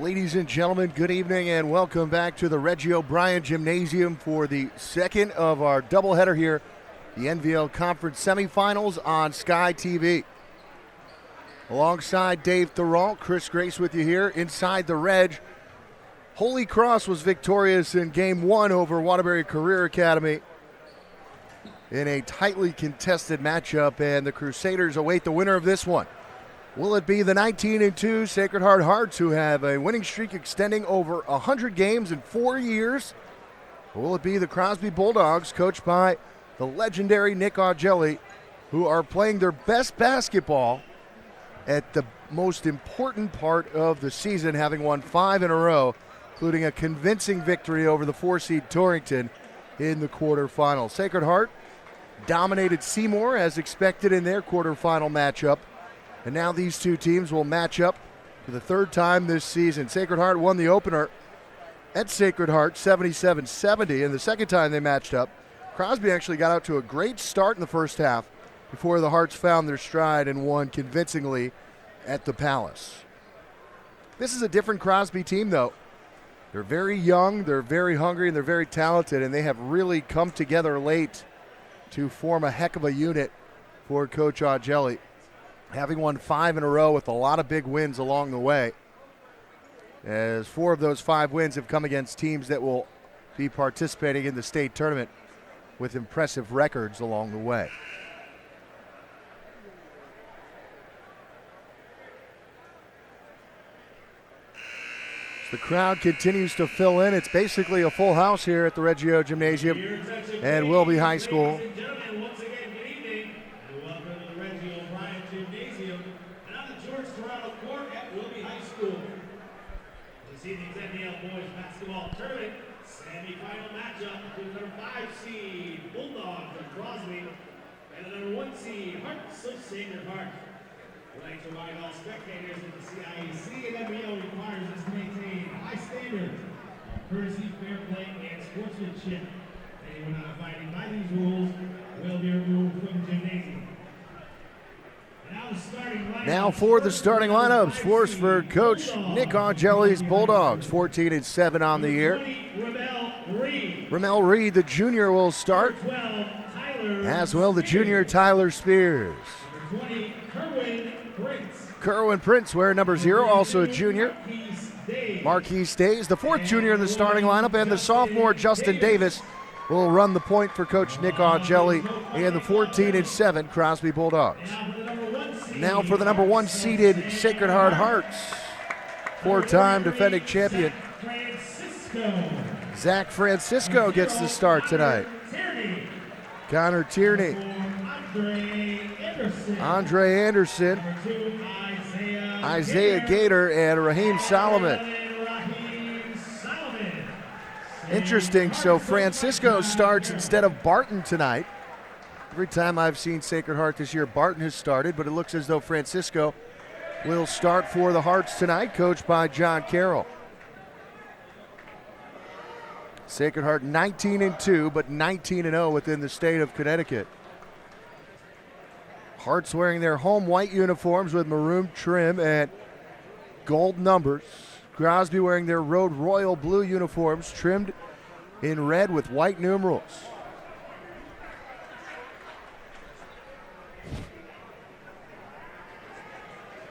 Ladies and gentlemen, good evening and welcome back to the Reggie O'Brien Gymnasium for the second of our doubleheader here, the NVL Conference Semifinals on Sky TV. Alongside Dave Thoralt, Chris Grace with you here inside the Reg. Holy Cross was victorious in Game 1 over Waterbury Career Academy in a tightly contested matchup, and the Crusaders await the winner of this one. Will it be the 19-2 Sacred Heart Hearts, who have a winning streak extending over 100 games in 4 years? Or will it be the Crosby Bulldogs, coached by the legendary Nick Augelli, who are playing their best basketball at the most important part of the season, having won 5 in a row, including a convincing victory over the 4-seed Torrington in the quarterfinals? Sacred Heart dominated Seymour as expected in their quarterfinal matchup. And now these two teams will match up for the third time this season. Sacred Heart won the opener at Sacred Heart 77-70, and the second time they matched up, Crosby actually got out to a great start in the first half before the Hearts found their stride and won convincingly at the Palace. This is a different Crosby team, though. They're very young, they're very hungry, and they're very talented, and they have really come together late to form a heck of a unit for Coach Augelli, having won 5 in a row with a lot of big wins along the way, as 4 of those 5 wins have come against teams that will be participating in the state tournament with impressive records along the way. The crowd continues to fill in. It's basically a full house here at the Reggio Gymnasium and Wilby High School. This evening's NVL Boys Basketball Tournament semi-final matchup between the number 5 seed Bulldogs of Crosby and the number 1 seed Hearts of Sacred Heart. We'd like to remind all spectators that the CIAC and NVL requires us to maintain high standards of courtesy, fair play, and sportsmanship. Anyone not abiding by these rules will be removed from the gymnasium. Now for the starting lineups, for Coach Nick Augelli's Bulldogs, 14-7 on the year. Ramel Reed, the junior, will start, as will the junior Tyler Spears. Kerwin Prince wearing number 0, also a junior. Marquis Stays, the 4th junior in the starting lineup, and the sophomore Justin Davis will run the point for Coach Nick Augelli and the 14-7 Crosby Bulldogs. Now for the number 1 seeded Sacred Heart Hearts, 4-time defending champion Zach Francisco gets the start tonight. Connor Tierney, Andre Anderson, Isaiah Gator, and Raheem Solomon. Interesting, so Francisco starts instead of Barton tonight. Every time I've seen Sacred Heart this year, Barton has started, but it looks as though Francisco will start for the Hearts tonight, coached by John Carroll. Sacred Heart 19-2, but 19-0 within the state of Connecticut. Hearts wearing their home white uniforms with maroon trim and gold numbers. Crosby wearing their road royal blue uniforms trimmed in red with white numerals.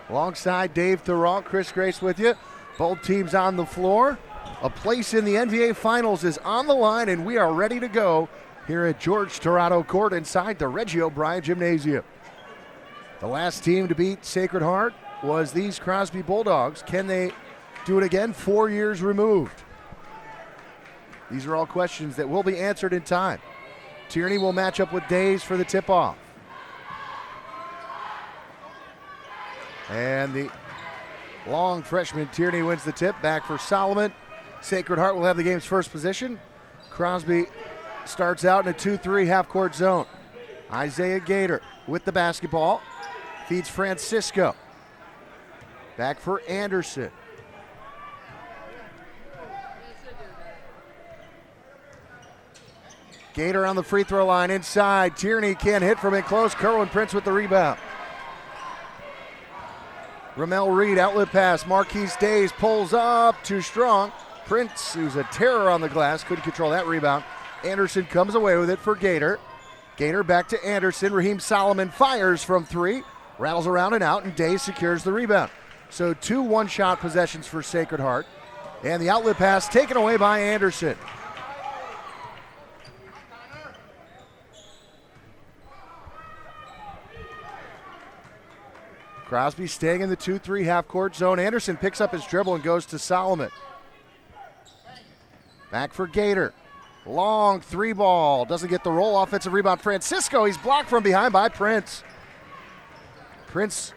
Alongside Dave Thoralt, Chris Grace with you. Both teams on the floor. A place in the NBA Finals is on the line, and we are ready to go here at George Torado Court inside the Reggie O'Brien Gymnasium. The last team to beat Sacred Heart was these Crosby Bulldogs. Can they do it again 4 years removed? These are all questions that will be answered in time. Tierney will match up with Days for the tip-off. And the long freshman Tierney wins the tip. Back for Solomon. Sacred Heart will have the game's first position. Crosby starts out in a 2-3 half-court zone. Isaiah Gator with the basketball. Feeds Francisco. Back for Anderson. Gator on the free throw line inside. Tierney can't hit from it close. Kerwin Prince with the rebound. Ramel Reed, outlet pass. Marquise Days pulls up, too strong. Prince, who's a terror on the glass, couldn't control that rebound. Anderson comes away with it for Gator. Gator back to Anderson. Raheem Solomon fires from three, rattles around and out, and Days secures the rebound. So 2 one-shot possessions for Sacred Heart. And the outlet pass taken away by Anderson. Crosby staying in the 2-3 half-court zone. Anderson picks up his dribble and goes to Solomon. Back for Gator. Long 3-ball. Doesn't get the roll. Offensive rebound. Francisco. He's blocked from behind by Prince. Prince,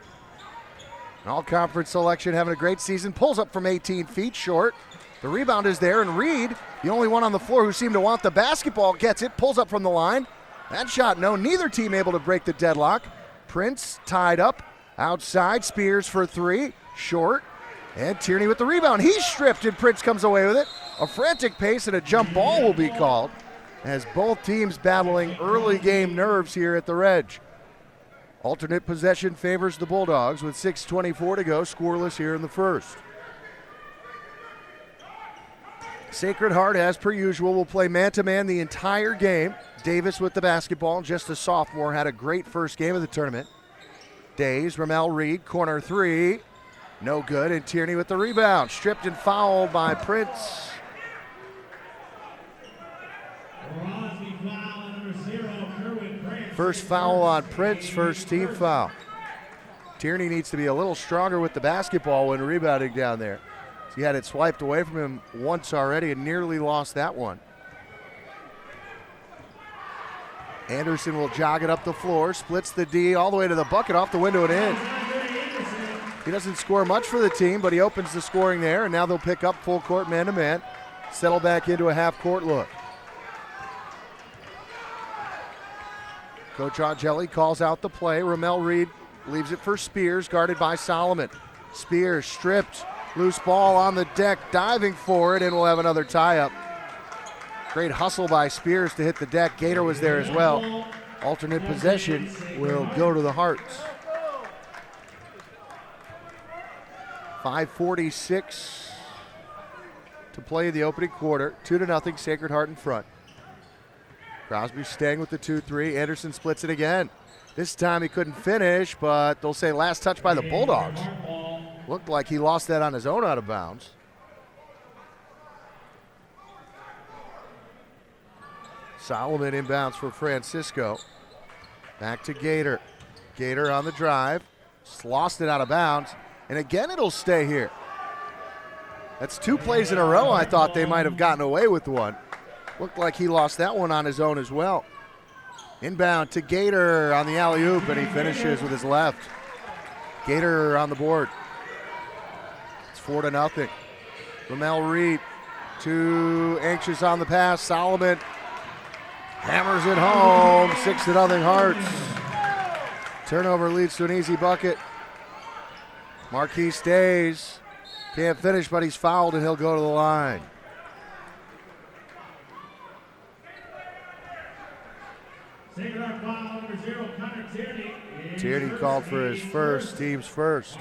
an all-conference selection, having a great season. Pulls up from 18 feet short. The rebound is there, and Reed, the only one on the floor who seemed to want the basketball, gets it. Pulls up from the line. That shot, no. Neither team able to break the deadlock. Prince tied up. Outside, Spears for 3. Short. And Tierney with the rebound. He's stripped, and Prince comes away with it. A frantic pace and a jump ball will be called as both teams battling early game nerves here at the Reg. Alternate possession favors the Bulldogs with 6:24 to go, scoreless here in the first. Sacred Heart, as per usual, will play man-to-man the entire game. Davis with the basketball, just a sophomore, had a great first game of the tournament. Days, Ramel Reed, corner 3. No good, and Tierney with the rebound. Stripped and fouled by Prince. First foul on Prince, first team foul. Tierney needs to be a little stronger with the basketball when rebounding down there. He had it swiped away from him once already and nearly lost that one. Anderson will jog it up the floor, splits the D all the way to the bucket, off the window and in. He doesn't score much for the team, but he opens the scoring there, and now they'll pick up full court man-to-man, settle back into a half-court look. Coach Angeli calls out the play. Ramel Reed leaves it for Spears, guarded by Solomon. Spears stripped, loose ball on the deck, diving for it, and we'll have another tie-up. Great hustle by Spears to hit the deck. Gator was there as well. Alternate possession will go to the Hearts. 5:46 to play the opening quarter. 2-0, Sacred Heart in front. Crosby staying with the 2-3. Anderson splits it again. This time he couldn't finish, but they'll say last touch by the Bulldogs. Looked like he lost that on his own out of bounds. Solomon inbounds for Francisco. Back to Gator. Gator on the drive. Lost it out of bounds. And again, it'll stay here. That's 2 plays in a row. I thought they might have gotten away with one. Looked like he lost that one on his own as well. Inbound to Gator on the alley-oop, and he finishes with his left. Gator on the board. It's 4-0. Ramel Reed, too anxious on the pass. Solomon hammers it home. 6-0 Hearts. Turnover leads to an easy bucket. Marquise Days can't finish, but he's fouled, and he'll go to the line. Tierney called for his first, team's first.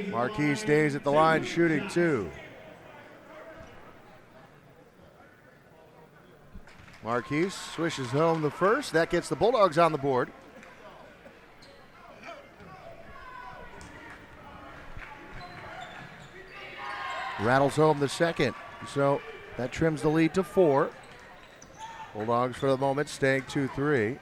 Marquise Days at the line shooting 2. Marquise swishes home the first. That gets the Bulldogs on the board. Rattles home the second. So that trims the lead to 4. Bulldogs for the moment staying 2-3.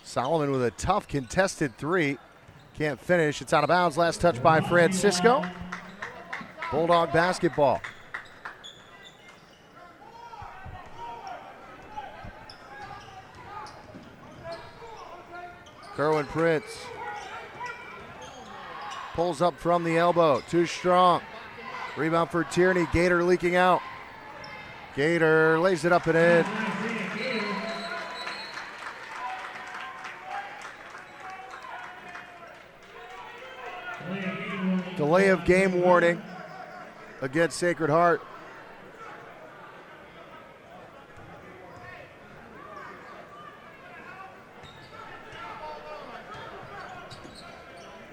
Solomon with a tough contested 3. Can't finish. It's out of bounds. Last touch by Francisco. Bulldog basketball. Kerwin Prince pulls up from the elbow. Too strong. Rebound for Tierney. Gator leaking out. Gator lays it up and in. Delay of game warning against Sacred Heart.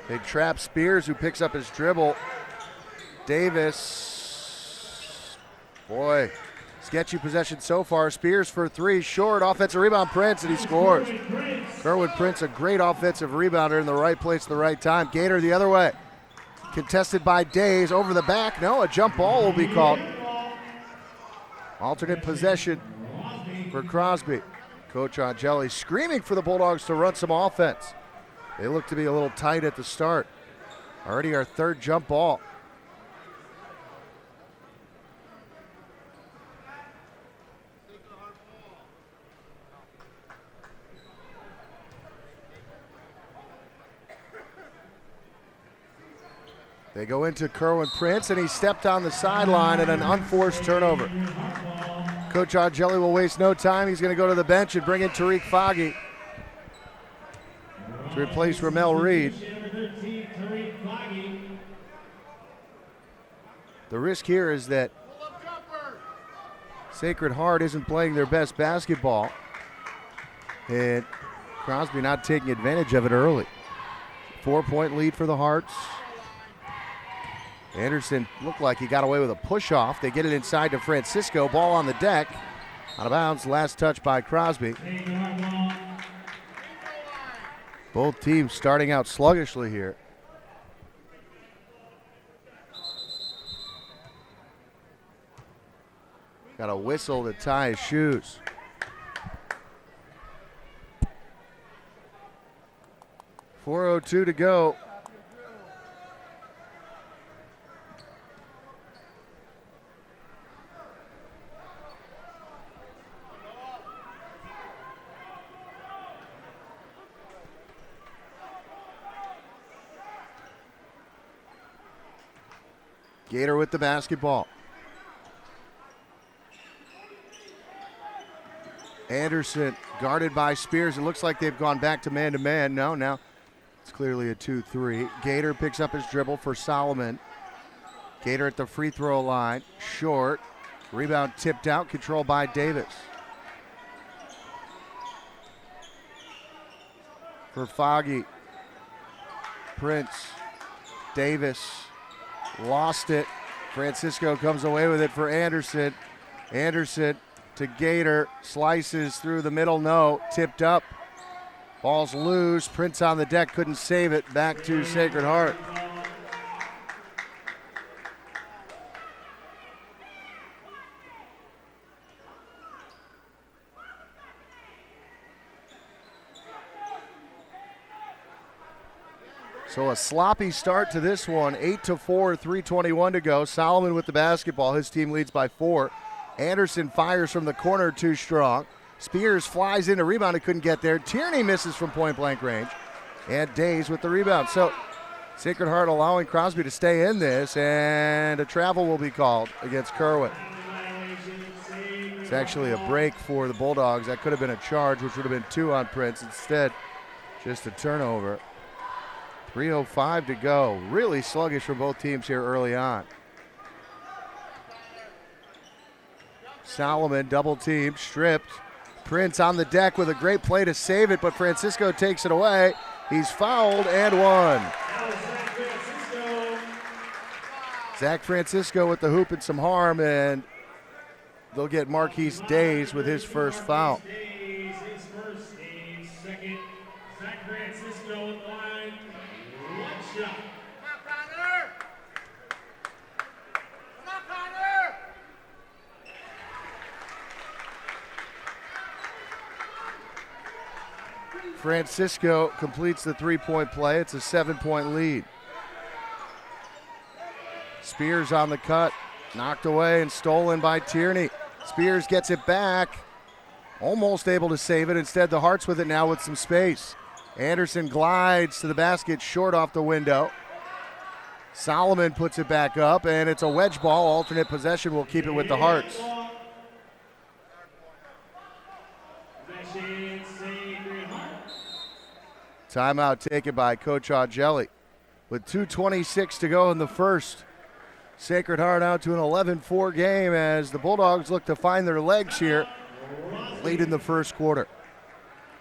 They trap Spears, who picks up his dribble. Davis, boy, sketchy possession so far. Spears for three, short, offensive rebound, Prince, and he scores. Kerwin Prince, a great offensive rebounder in the right place at the right time. Gator the other way. Contested by Days, over the back. No, a jump ball will be called. Alternate possession for Crosby. Coach Angeli screaming for the Bulldogs to run some offense. They look to be a little tight at the start. Already our third jump ball. They go into Kerwin Prince, and he stepped on the sideline at an unforced turnover. Coach Angeli will waste no time. He's going to go to the bench and bring in Tariq Foggy to replace Ramel Reed. The risk here is that Sacred Heart isn't playing their best basketball, and Crosby not taking advantage of it early. 4-point lead for the Hearts. Anderson looked like he got away with a push-off. They get it inside to Francisco. Ball on the deck. Out of bounds. Last touch by Crosby. Both teams starting out sluggishly here. Got a whistle to tie his shoes. .402 to go. Gator with the basketball. Anderson guarded by Spears. It looks like they've gone back to man-to-man. No, now it's clearly a 2-3. Gator picks up his dribble for Solomon. Gator at the free throw line. Short. Rebound tipped out. Controlled by Davis. For Foggy. Prince. Davis. Lost it. Francisco comes away with it for Anderson. Anderson to Gator. Slices through the middle. No. Tipped up. Ball's loose. Prince on the deck. Couldn't save it. Back to Sacred Heart. So a sloppy start to this one. 8-4, 3:21 to go. Solomon with the basketball. His team leads by 4. Anderson fires from the corner too strong. Spears flies in a rebound. He couldn't get there. Tierney misses from point-blank range. And Days with the rebound. So Sacred Heart allowing Crosby to stay in this, and a travel will be called against Kerwin. It's actually a break for the Bulldogs. That could have been a charge, which would have been 2 on Prince. Instead, just a turnover. 3:05 to go. Really sluggish for both teams here early on. Solomon double team, stripped. Prince on the deck with a great play to save it, but Francisco takes it away. He's fouled and one. Zach Francisco with the hoop and some harm, and they'll get Marquise Days with his first foul. Francisco completes the 3-point play. It's a 7-point lead. Spears on the cut, knocked away and stolen by Tierney. Spears gets it back, almost able to save it. Instead, the Hearts with it now with some space. Anderson glides to the basket, short off the window. Solomon puts it back up, and it's a wedge ball. Alternate possession will keep it with the Hearts. Timeout taken by Coach Angeli. With 2:26 to go in the first. Sacred Heart out to an 11-4 game as the Bulldogs look to find their legs here late in the first quarter.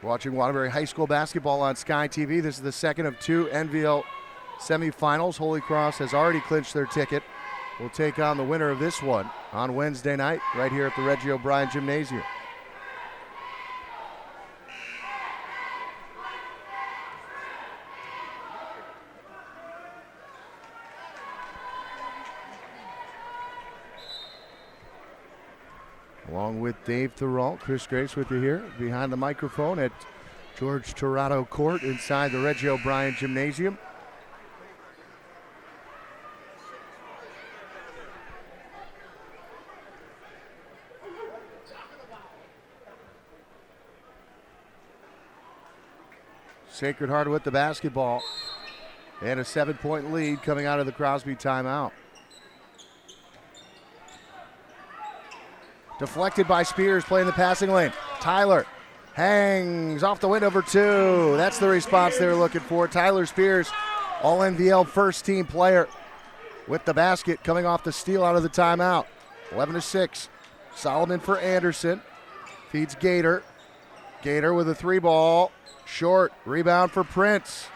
Watching Waterbury High School basketball on Sky TV. This is the second of 2 NVL Semifinals. Holy Cross has already clinched their ticket. We'll take on the winner of this one on Wednesday night right here at the Reggie O'Brien Gymnasium. Along with Dave Thoreau, Chris Grace with you here behind the microphone at George Torado Court inside the Reggie O'Brien Gymnasium. Sacred Heart with the basketball and a 7-point lead coming out of the Crosby timeout. Deflected by Spears, playing the passing lane. Tyler hangs off the window for two. That's the response they were looking for. Tyler Spears, all NVL first team player with the basket coming off the steal out of the timeout. 11-6. Solomon for Anderson. Feeds Gator. Gator with a 3-ball. Short. Rebound for Prince.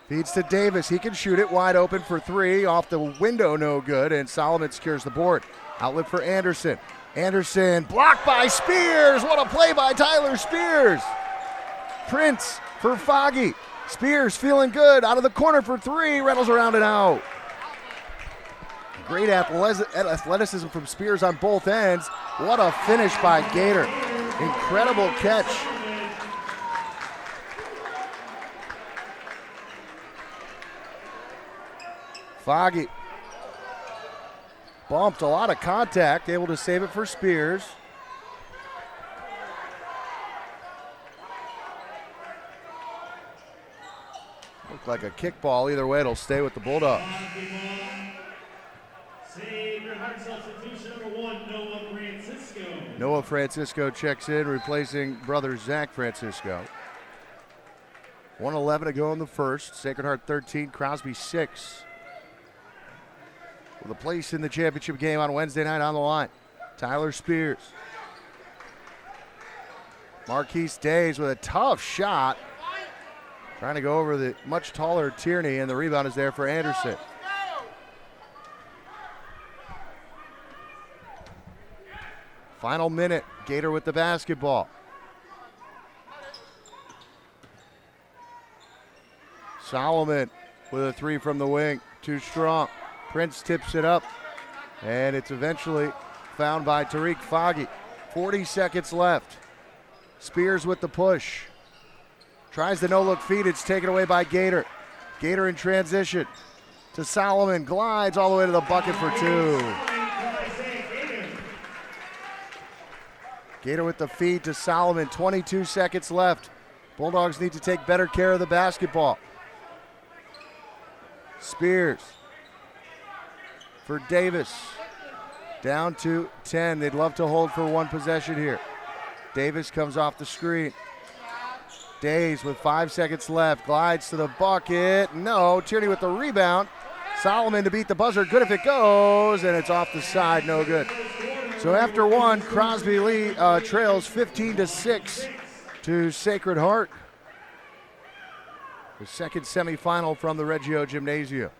Feeds to Davis. He can shoot it wide open for 3. Off the window, no good. And Solomon secures the board. Outlet for Anderson. Anderson blocked by Spears. What a play by Tyler Spears. Prince for Foggy. Spears feeling good. Out of the corner for 3. Reynolds around and out. Great athleticism from Spears on both ends. What a finish by Gator. Incredible catch. Foggy bumped, a lot of contact, able to save it for Spears. Looked like a kickball. Either way, it'll stay with the Bulldogs. Sacred Heart substitution number 1, Noah Francisco. Noah Francisco checks in, replacing brother Zach Francisco. 1:11 to go in the first. Sacred Heart 13, Crosby 6. With a place in the championship game on Wednesday night on the line. Tyler Spears. Marquise Days with a tough shot. Trying to go over the much taller Tierney, and the rebound is there for Anderson. Final minute, Gator with the basketball. Solomon with a 3 from the wing, too strong. Prince tips it up, and it's eventually found by Tariq Foggy. 40 seconds left. Spears with the push. Tries the no-look feed. It's taken away by Gator. Gator in transition to Solomon. Glides all the way to the bucket for 2. Gator with the feed to Solomon. 22 seconds left. Bulldogs need to take better care of the basketball. Spears for Davis. Down to 10. They'd love to hold for one possession here. Davis comes off the screen. Days with 5 seconds left. Glides to the bucket. No. Tierney with the rebound. Solomon to beat the buzzer. Good if it goes. And it's off the side. No good. So after one, Crosby trails 15-6 to Sacred Heart. The second semifinal from the Reggio Gymnasium.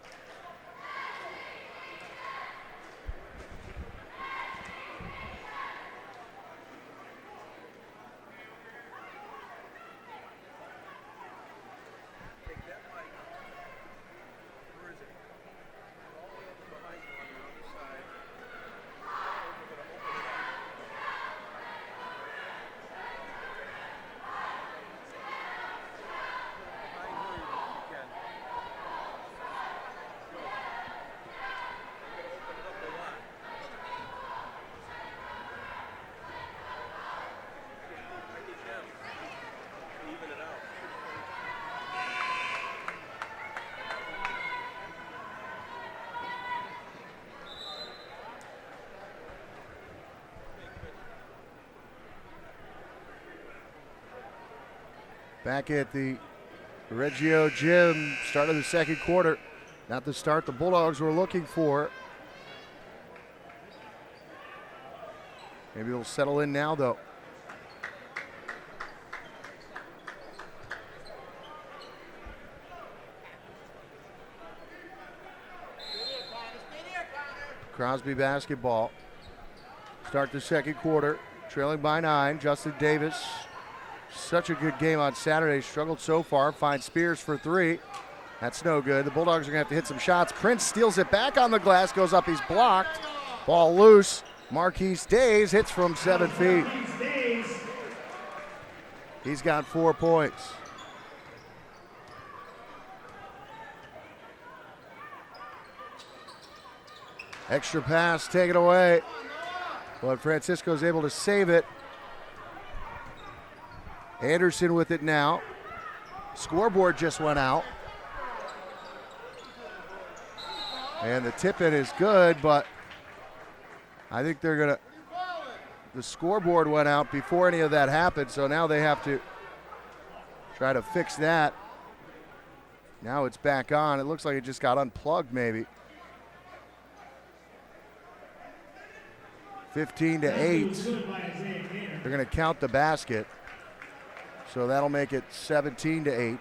Back at the Reggio Gym, start of the second quarter. Not the start the Bulldogs were looking for. Maybe they'll settle in now, though. Crosby basketball. Start the second quarter, trailing by 9. Justin Davis, such a good game on Saturday. Struggled so far. Finds Spears for 3. That's no good. The Bulldogs are going to have to hit some shots. Prince steals it back on the glass, goes up, he's blocked. Ball loose. Marquise Days hits from 7 feet. He's got 4 points. Extra pass taken away, but Francisco's able to save it. Anderson with it now. Scoreboard just went out. And the tip-in is good, but I think they're going to, the scoreboard went out before any of that happened, so now they have to try to fix that. Now it's back on. It looks like it just got unplugged maybe. 15-8. They're going to count the basket. So that'll make it 17-8.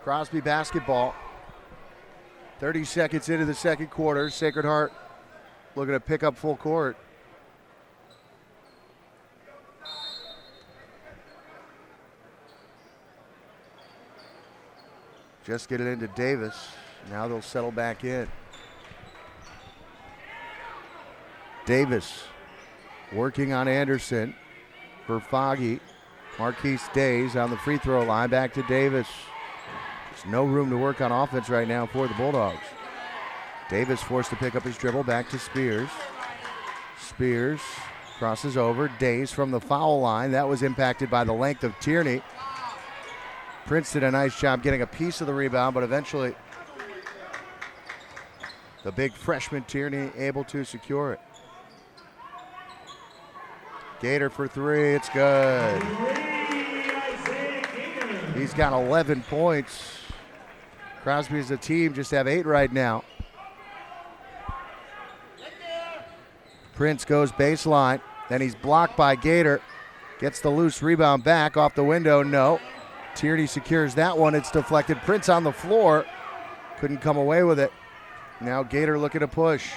Crosby basketball. 30 seconds into the second quarter. Sacred Heart looking to pick up full court. Just get it into Davis. Now they'll settle back in. Davis working on Anderson for Foggy. Marquise Days on the free throw line. Back to Davis. There's no room to work on offense right now for the Bulldogs. Davis forced to pick up his dribble. Back to Spears. Spears crosses over. Days from the foul line. That was impacted by the length of Tierney. Prince did a nice job getting a piece of the rebound, but eventually the big freshman Tierney able to secure it. Gator for 3, it's good. He's got 11 points. Crosby as a team just have 8 right now. Prince goes baseline, then he's blocked by Gator. Gets the loose rebound back off the window, no. Tierney secures that one, it's deflected. Prince on the floor, couldn't come away with it. Now Gator looking to push.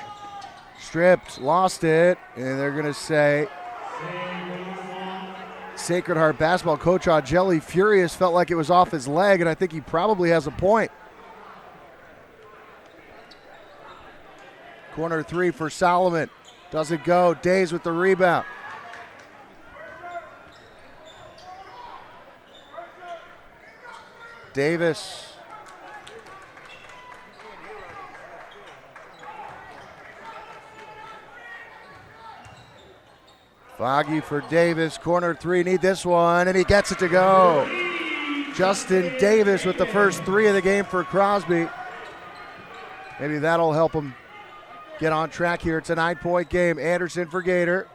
Stripped, lost it, and they're gonna say Sacred Heart basketball coach Augelli furious, felt like it was off his leg, and I think he probably has a point. Corner 3 for Solomon. Doesn't go. Days with the rebound. Davis. Foggy for Davis. Corner 3, need this one, and he gets it to go. Justin Davis with the first 3 of the game for Crosby. Maybe that'll help him get on track here. It's a 9-point game. Anderson for Gator.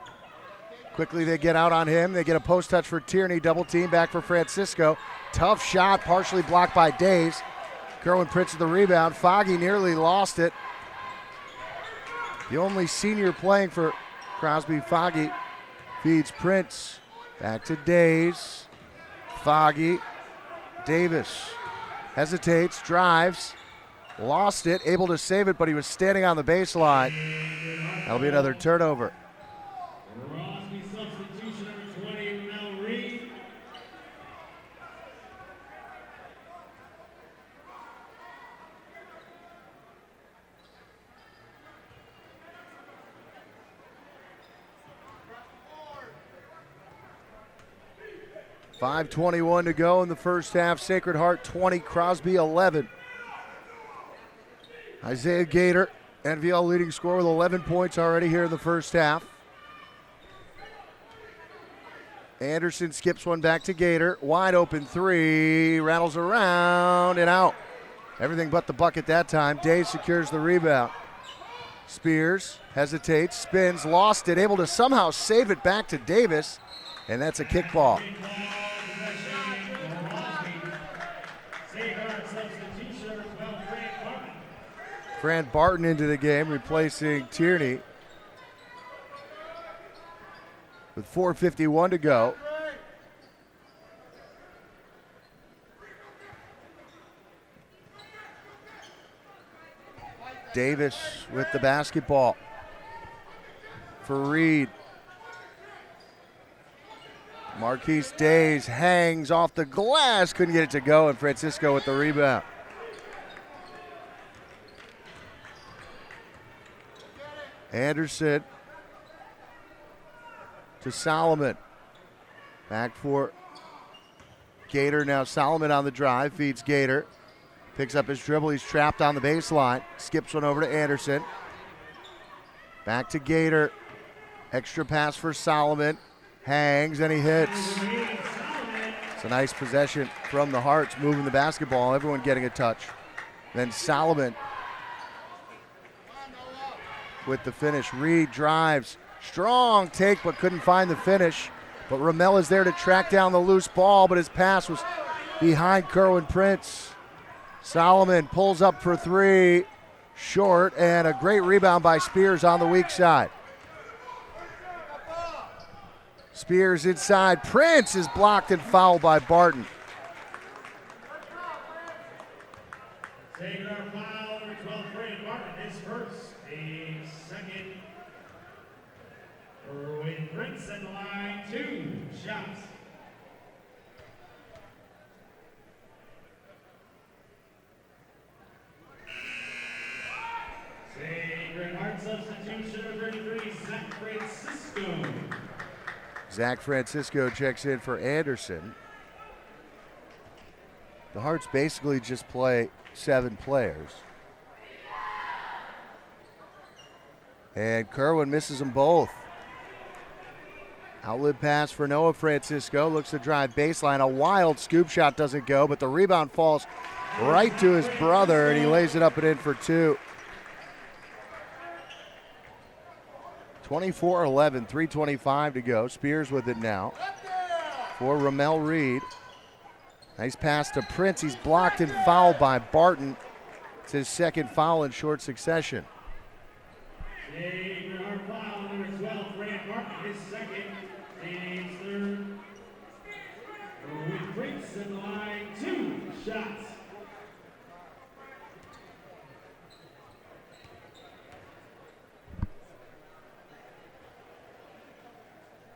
Quickly they get out on him. They get a post touch for Tierney. Double team back for Francisco. Tough shot, partially blocked by Days. Kerwin Prince with the rebound. Foggy nearly lost it. The only senior playing for Crosby, Foggy, feeds Prince. Back to Days. Foggy. Davis hesitates, drives. Lost it, able to save it, but he was standing on the baseline. That'll be another turnover. Crosby substitution number 20, Mel Reed. .5:21 to go in the first half. Sacred Heart 20, Crosby 11. Isaiah Gator, NVL leading scorer with 11 points already here in the first half. Anderson skips one back to Gator. Wide open 3, rattles around and out. Everything but the bucket that time. Days secures the rebound. Spears hesitates, spins, lost it, able to somehow save it back to Davis, and that's a kickball. Fran Barton into the game, replacing Tierney. With 4:51 to go. Davis with the basketball for Reed. Marquise Days hangs off the glass, couldn't get it to go, and Francisco with the rebound. Anderson to Solomon. Back for Gator. Now Solomon on the drive, feeds Gator. Picks up his dribble, he's trapped on the baseline. Skips one over to Anderson. Back to Gator. Extra pass for Solomon. Hangs and he hits. It's a nice possession from the Hearts, moving the basketball, everyone getting a touch. Then Solomon with the finish. Reed drives. Strong take, but couldn't find the finish. But Ramel is there to track down the loose ball, but his pass was behind Kerwin Prince. Solomon pulls up for three. Short, and a great rebound by Spears on the weak side. Spears inside. Prince is blocked and fouled by Barton. Taking our foul, number 12, Fran Barton, his first, team second. Erwin Prince at the line, 2 shots. Sacred Heart substitution, number 33, Zach Francisco. Zach Francisco checks in for Anderson. The Hearts basically just play 7 players. And Kerwin misses them both. Outlet pass for Noah Francisco. Looks to drive baseline. A wild scoop shot doesn't go, but the rebound falls right to his brother, and he lays it up and in for 2. 24-11, 3:25 to go. Spears with it now for Ramel Reed. Nice pass to Prince. He's blocked and fouled by Barton. It's his second foul in short succession. Sacred Heart foul, number 12, Fran Barton, his second, team's third. Erwin Prince at the line, 2 shots.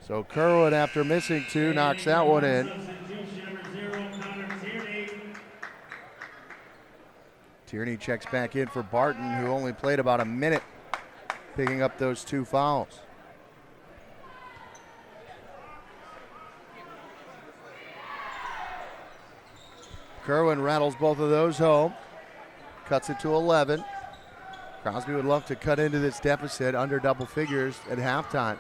So Kerwin, after missing 2, knocks that one in. Substitution number 0, Connor Tierney. Tierney checks back in for Barton, who only played about a minute, picking up those 2 fouls. Kerwin rattles both of those home, cuts it to 11. Crosby would love to cut into this deficit under double figures at halftime.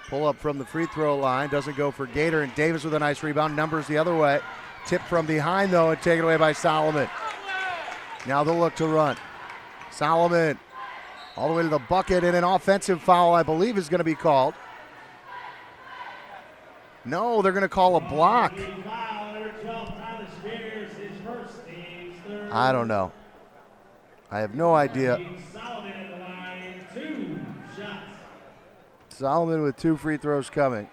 Pull up from the free throw line, doesn't go for Gator, and Davis with a nice rebound, numbers the other way. Tip from behind though, and taken away by Solomon. Now they'll look to run. Solomon all the way to the bucket, and an offensive foul I believe is going to be called. No, they're going to call a block. I don't know. I have no idea. Solomon at the line, 2 shots. Solomon with 2 free throws coming.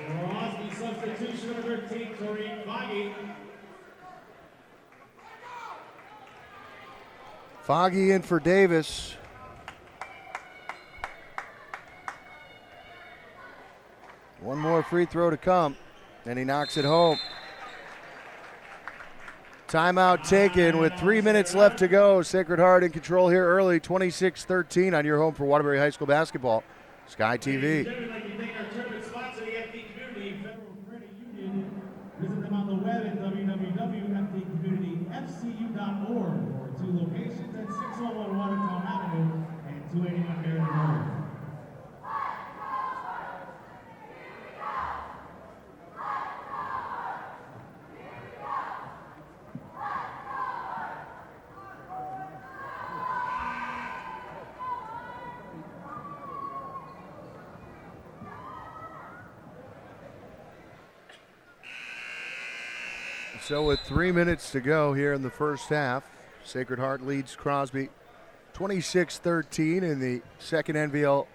Crosby substitution number 13, Torian Foggy. Foggy in for Davis. One more free throw to come, and he knocks it home. Timeout taken with 3 minutes left to go. Sacred Heart in control here early, 26-13 on your home for Waterbury High School basketball. Sky TV. I'd like to thank our tournament sponsor, the FD Community Federal Credit Union. Visit them on the web at www.fdcommunityfcu.org for 2 locations at 601 Watertown Avenue and 281 Meriden Road. So with 3 minutes to go here in the first half, Sacred Heart leads Crosby 26-13 in the second NVL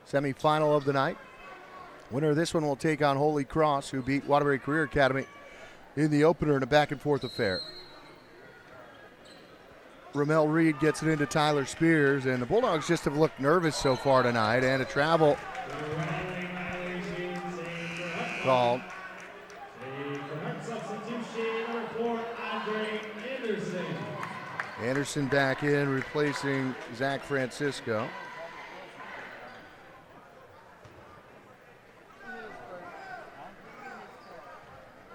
semifinal of the night. Winner of this one will take on Holy Cross, who beat Waterbury Career Academy in the opener in a back-and-forth affair. Ramel Reed gets it into Tyler Spears, and the Bulldogs just have looked nervous so far tonight, and a travel called. Anderson back in, replacing Zach Francisco.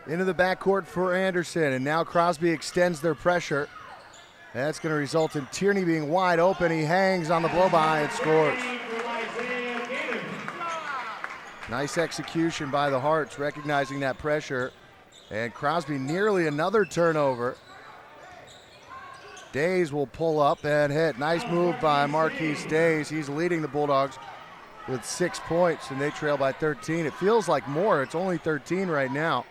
Into the backcourt for Anderson, and now Crosby extends their pressure. That's going to result in Tierney being wide open. He hangs on the blow-by and scores. Nice execution by the Hearts, recognizing that pressure. And Crosby nearly another turnover. Days will pull up and hit. Nice move by Marquise Days. He's leading the Bulldogs with 6 points, and they trail by 13. It feels like more. It's only 13 right now.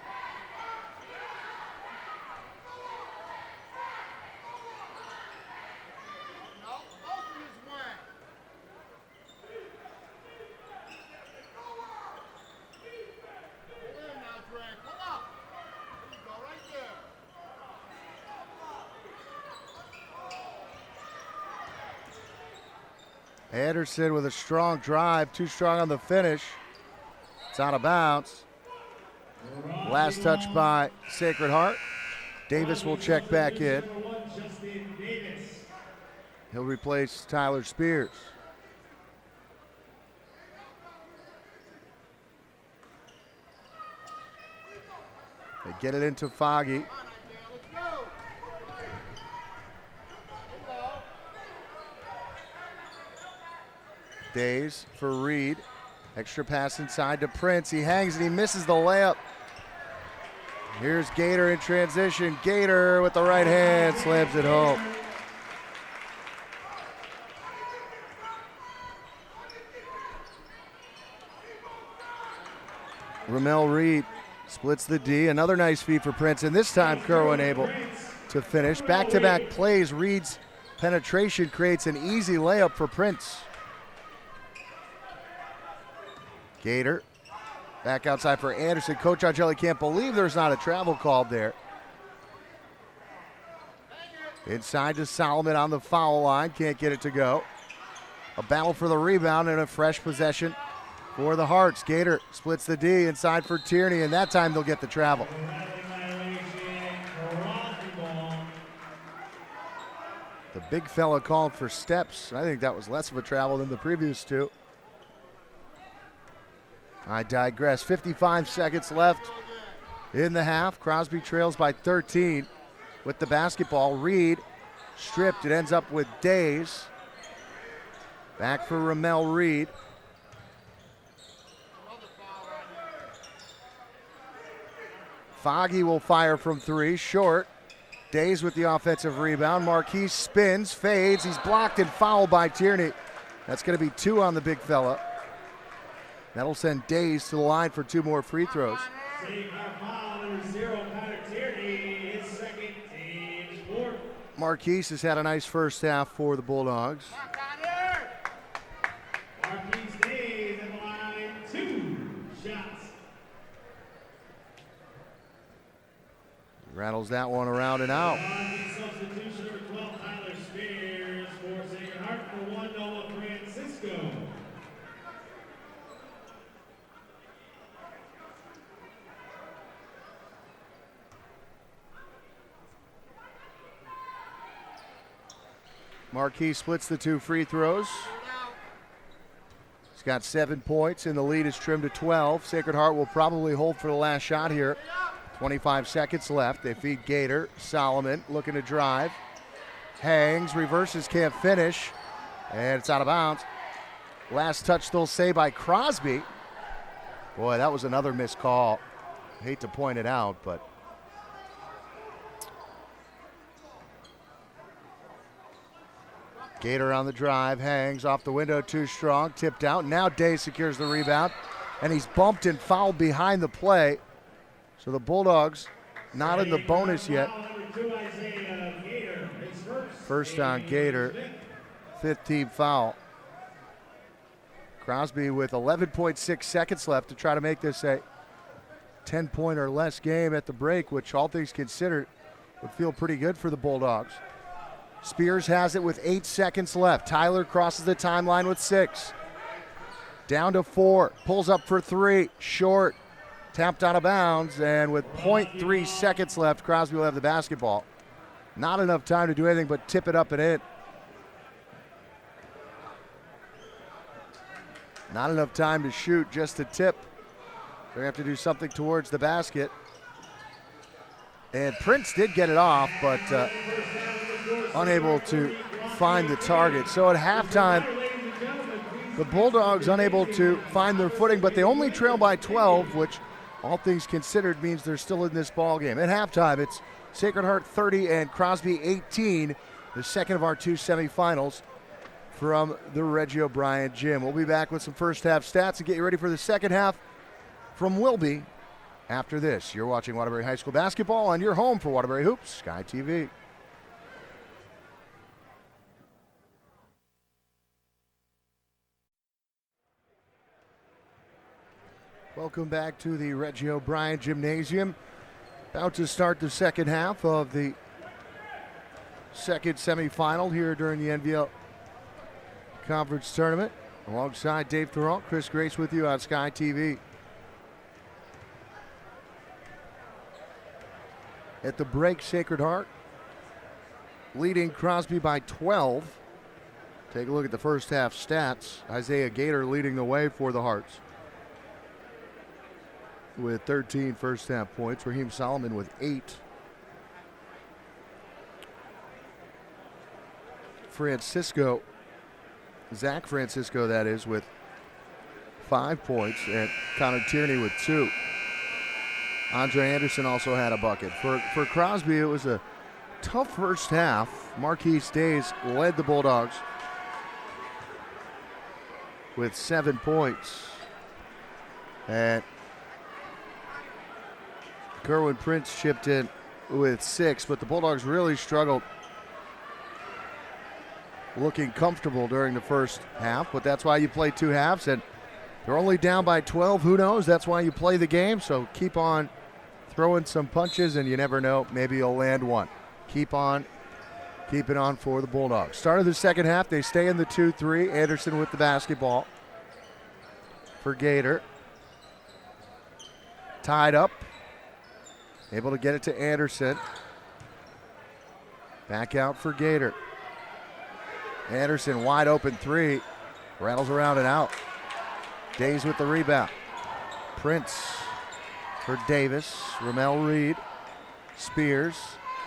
Anderson with a strong drive, too strong on the finish. It's out of bounds. Last touch by Sacred Heart. Davis will check back in. He'll replace Tyler Spears. They get it into Foggy. Days for Reed. Extra pass inside to Prince. He hangs and he misses the layup. Here's Gator in transition. Gator with the right hand slams it home. Ramel Reed splits the D. Another nice feed for Prince, and this time Kerwin able to finish. Back-to-back plays. Reed's penetration creates an easy layup for Prince. Gator back outside for Anderson. Coach Angeli can't believe there's not a travel called there. Inside to Solomon on the foul line. Can't get it to go. A battle for the rebound and a fresh possession for the Hearts. Gator splits the D inside for Tierney, and that time they'll get the travel. The big fella called for steps. I think that was less of a travel than the previous two. I digress. 55 seconds left in the half. Crosby trails by 13 with the basketball. Reed stripped. It ends up with Days. Back for Ramel Reed. Foggy will fire from three. Short. Days with the offensive rebound. Marquise spins, fades. He's blocked and fouled by Tierney. That's going to be 2 on the big fella. That'll send Days to the line for 2 more free throws. Marquise has had a nice first half for the Bulldogs. Marquise Days at the line, 2 shots. Rattles that one around and out. Substitution number 12, Tyler Spears for Sacred Heart. For 1, Noah Francisco. Marquis splits the 2 free throws. He's got 7 points, and the lead is trimmed to 12. Sacred Heart will probably hold for the last shot here. 25 seconds left. They feed Gator. Solomon looking to drive. Hangs, reverses, can't finish. And it's out of bounds. Last touch, they'll say, by Crosby. Boy, that was another missed call. I hate to point it out, but Gator on the drive, hangs off the window, too strong, tipped out. Now Day secures the rebound, and he's bumped and fouled behind the play. So the Bulldogs not in the bonus yet. First on Gator, 5th team foul. Crosby with 11.6 seconds left to try to make this a 10-point or less game at the break, which all things considered would feel pretty good for the Bulldogs. Spears has it with 8 seconds left. Tyler crosses the timeline with 6. Down to 4, pulls up for 3, short, tapped out of bounds, and with 0.3 seconds left, Crosby will have the basketball. Not enough time to do anything but tip it up and in. Not enough time to shoot, just to tip. They're going to have to do something towards the basket. And Prince did get it off, but unable to find the target. So at halftime, the Bulldogs unable to find their footing, but they only trail by 12, which all things considered means they're still in this ball game. At halftime, it's Sacred Heart 30 and Crosby 18, the second of our 2 semifinals from the Reggie O'Brien gym. We'll be back with some first half stats and get you ready for the second half from Wilby after this. You're watching Waterbury High School basketball on your home for Waterbury Hoops, Sky TV. Welcome back to the Reggie O'Brien Gymnasium. About to start the second half of the second semifinal here during the NVL Conference Tournament. Alongside Dave Thoreau, Chris Grace with you on Sky TV. At the break, Sacred Heart leading Crosby by 12. Take a look at the first half stats. Isaiah Gator leading the way for the Hearts with 13 first half points. Raheem Solomon with 8. Zach Francisco, that is, with 5 points, and Connor Tierney with 2. Andre Anderson also had a bucket. For Crosby, it was a tough first half. Marquise Days led the Bulldogs with 7 points. And Kerwin Prince chipped in with 6, but the Bulldogs really struggled looking comfortable during the first half, but that's why you play 2 halves, and they're only down by 12. Who knows? That's why you play the game, so keep on throwing some punches, and you never know, maybe you'll land one. Keep on keeping on for the Bulldogs. Start of the second half, they stay in the 2-3. Anderson with the basketball for Gator. Tied up. Able to get it to Anderson. Back out for Gator. Anderson wide open 3. Rattles around and out. Days with the rebound. Prince for Davis. Ramel Reed. Spears.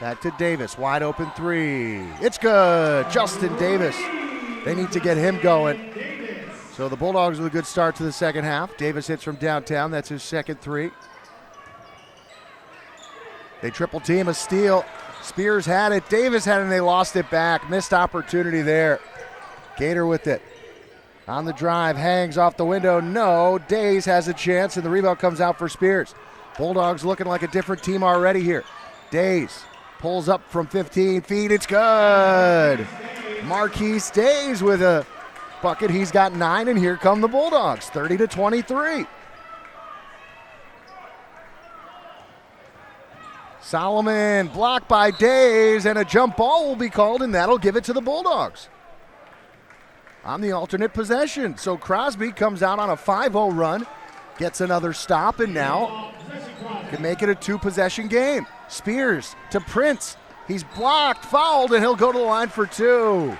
Back to Davis. Wide open 3. It's good. Justin Davis. They need to get him going. So the Bulldogs with a good start to the second half. Davis hits from downtown. That's his second 3. They triple team, a steal. Spears had it. Davis had it, and they lost it back. Missed opportunity there. Gator with it. On the drive, hangs off the window. No, Days has a chance, and the rebound comes out for Spears. Bulldogs looking like a different team already here. Days pulls up from 15 feet. It's good. Marquise Days with a bucket. He's got 9, and here come the Bulldogs, 30-23. Solomon blocked by Days, and a jump ball will be called, and that'll give it to the Bulldogs on the alternate possession. So Crosby comes out on a 5-0 run, gets another stop, and now can make it a 2-possession game. Spears to Prince. He's blocked, fouled, and he'll go to the line for 2.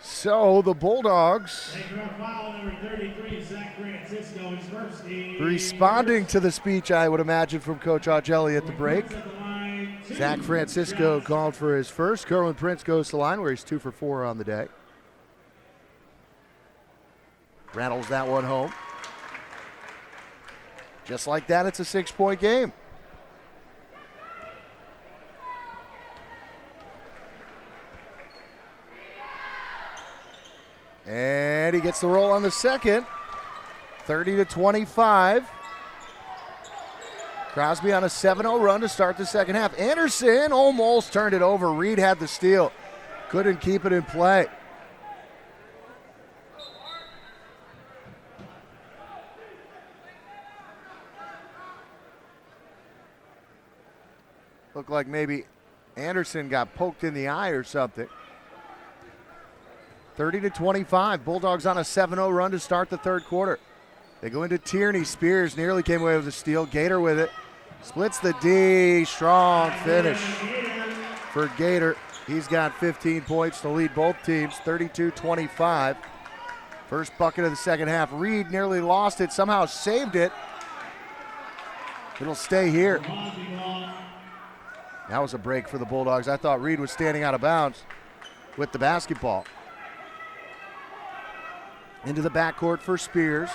So the Bulldogs responding to the speech, I would imagine, from Coach Augelli at the break. Zach Francisco called for his first. Kerwin Prince goes to the line where he's 2 for 4 on the day. Rattles that one home. Just like that, it's a 6-point game. And he gets the roll on the second. 30-25. Crosby on a 7-0 run to start the second half. Anderson almost turned it over. Reed had the steal. Couldn't keep it in play. Looked like maybe Anderson got poked in the eye or something. 30-25. Bulldogs on a 7-0 run to start the third quarter. They go into Tierney. Spears nearly came away with a steal. Gator with it. Splits the D. Strong finish for Gator. He's got 15 points to lead both teams, 32-25. First bucket of the second half. Reed nearly lost it, somehow saved it. It'll stay here. That was a break for the Bulldogs. I thought Reed was standing out of bounds with the basketball. Into the backcourt for Spears.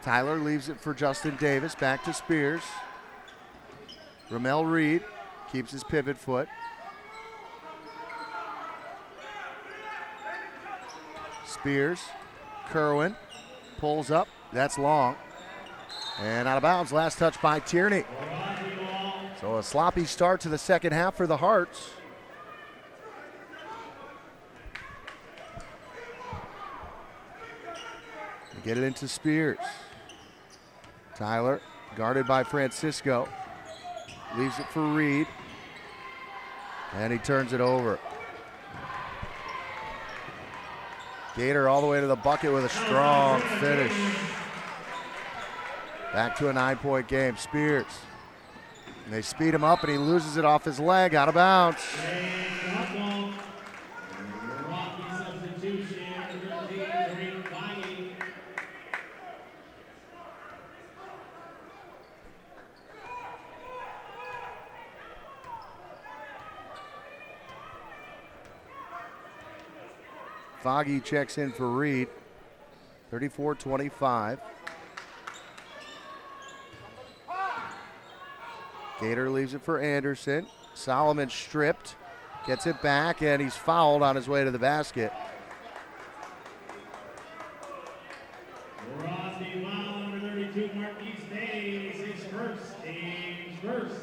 Tyler leaves it for Justin Davis. Back to Spears. Ramel Reed keeps his pivot foot. Spears. Kerwin pulls up. That's long. And out of bounds. Last touch by Tierney. So a sloppy start to the second half for the Hearts. They get it into Spears. Tyler, guarded by Francisco. Leaves it for Reed. And he turns it over. Gator all the way to the bucket with a strong finish. Back to a 9-point game. Spears. And they speed him up and he loses it off his leg, out of bounds. Foggy checks in for Reed. 34-25. Gator leaves it for Anderson. Solomon stripped. Gets it back, and he's fouled on his way to the basket. Crosby foul, number 32, Marquise Days, his first, team's first.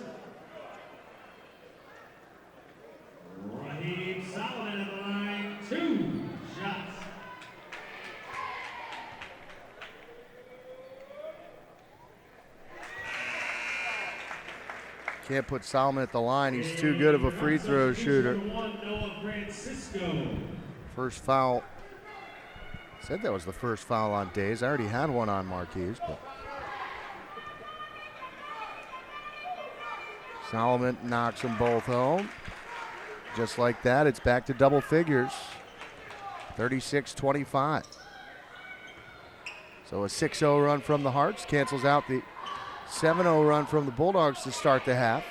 Raheem Solomon at the line, 2 shots. Can't put Solomon at the line. He's too good of a free throw shooter. First foul. Said that was the first foul on Days. I already had one on Marquise, but Solomon knocks them both home. Just like that, it's back to double figures. 36-25. So a 6-0 run from the Hearts cancels out the 7-0 run from the Bulldogs to start the half.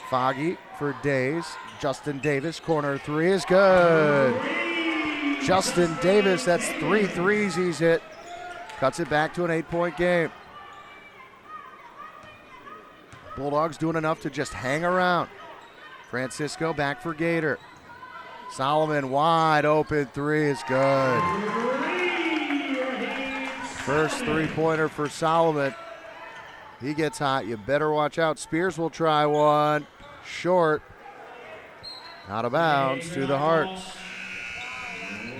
Foggy for Days. Justin Davis, corner three is good. Justin Davis, that's 3 threes he's hit. Cuts it back to an 8-point game. Bulldogs doing enough to just hang around. Francisco back for Gator. Solomon wide open three is good. First three-pointer for Solomon. He gets hot. You better watch out. Spears will try one. Short. Out of bounds to the Hearts.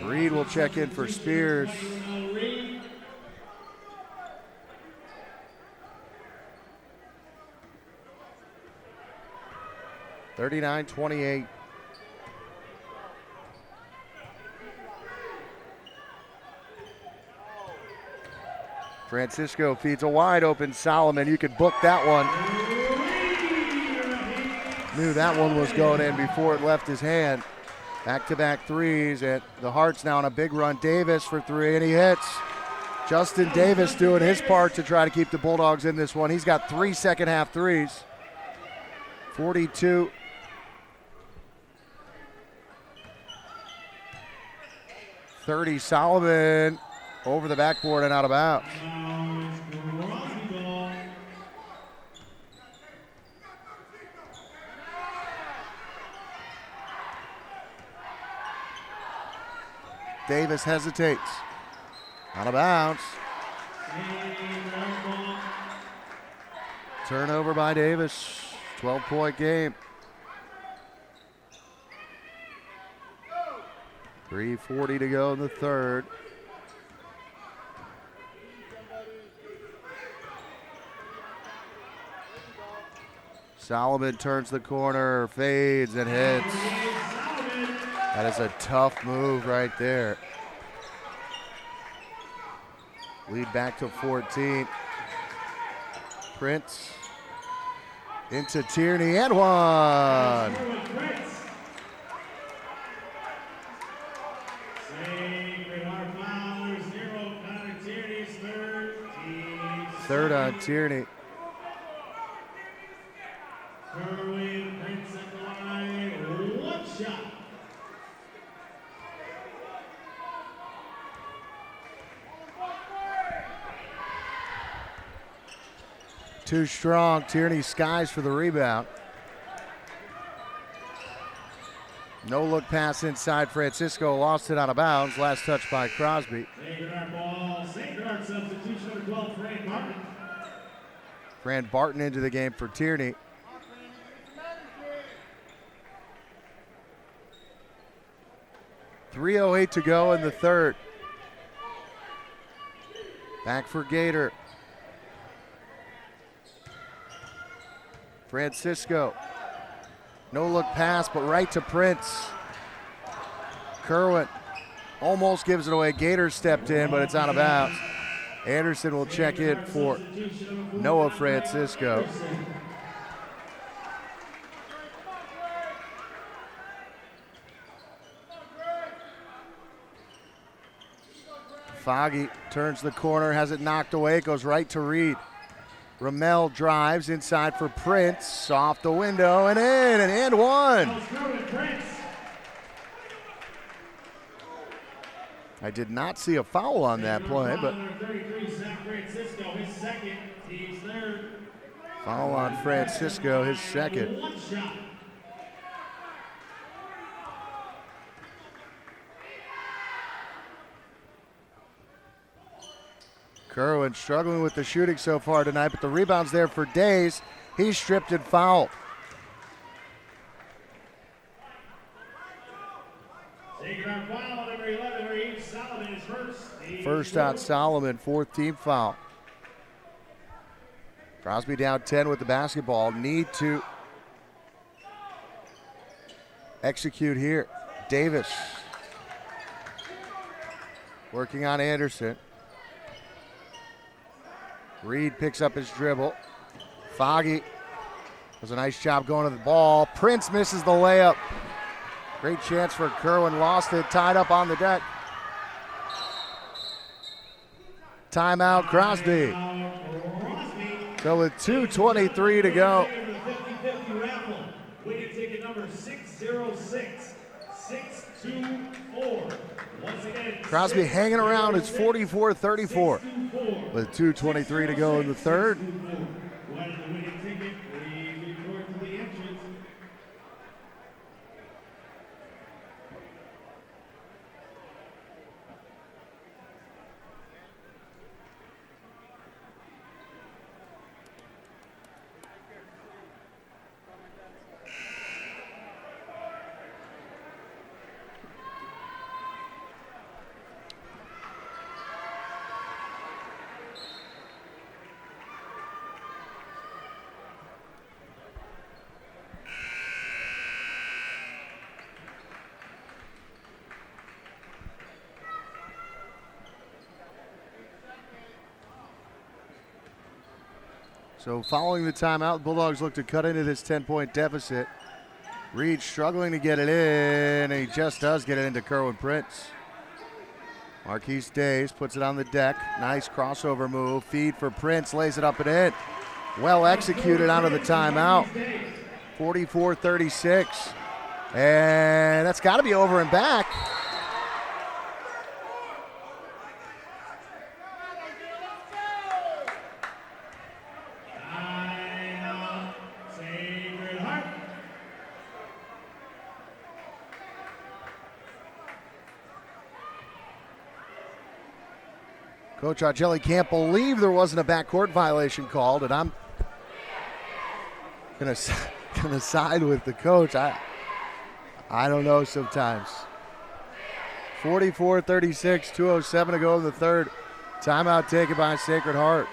Reed will check in for Spears. (39-28). Francisco feeds a wide open Solomon. You could book that one. Knew that one was going in before it left his hand. Back-to-back threes, and the Hearts now on a big run. Davis for three, and he hits. Justin Davis doing his part to try to keep the Bulldogs in this one. He's got 3 second-half threes. 42. (30) Solomon over the backboard and out of bounds. Davis hesitates. Out of bounds. Turnover by Davis. 12-point game. 3:40 to go in the third. Solomon turns the corner, fades and hits. That is a tough move right there. Lead back to 14. Prince into Tierney and one. Third on Tierney. Prince at the line, one shot. Too strong. Tierney skies for the rebound. No look pass inside. Francisco lost it out of bounds. Last touch by Crosby. St. Bernard substitution number 12, Fran Barton. Fran Barton into the game for Tierney. .308 to go in the third. Back for Gator. Francisco. No look pass, but right to Prince. Kerwin almost gives it away. Gator stepped in, but it's out of bounds. Anderson will check in for Noah Francisco. Foggy turns the corner, has it knocked away, it goes right to Reed. Ramel drives inside for Prince, off the window and in, and one. I did not see a foul on that play, but foul on Francisco, his second. Kerwin struggling with the shooting so far tonight, but the rebound's there for Days. He's stripped and fouled. First on Solomon, fourth team foul. Crosby down 10 with the basketball. Need to execute here. Davis working on Anderson. Reed picks up his dribble. Foggy does a nice job going to the ball. Prince misses the layup. Great chance for Kerwin, lost it, tied up on the deck. Timeout, Crosby. So with 2:23 to go. Crosby hanging around. It's 44-34 with 2:23 to go in the third. So following the timeout, the Bulldogs look to cut into this 10-point deficit. Reed struggling to get it in, and he just does get it into Kerwin Prince. Marquise Days puts it on the deck. Nice crossover move. Feed for Prince, lays it up and in. Well executed out of the timeout. 44-36. And that's got to be over and back. Coach Argelli can't believe there wasn't a backcourt violation called, and I'm gonna side with the coach. I don't know sometimes. 44-36, 2:07 to go in the third. Timeout taken by Sacred Heart.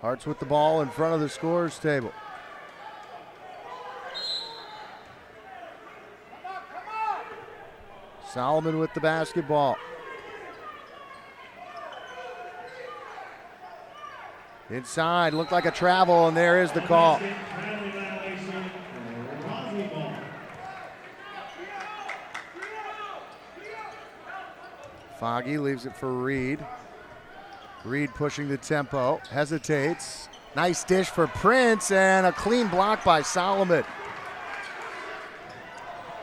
Hearts with the ball in front of the scorer's table. Solomon with the basketball. Inside, looked like a travel, and there is the call. Foggy leaves it for Reed. Reed pushing the tempo, hesitates. Nice dish for Prince, and a clean block by Solomon.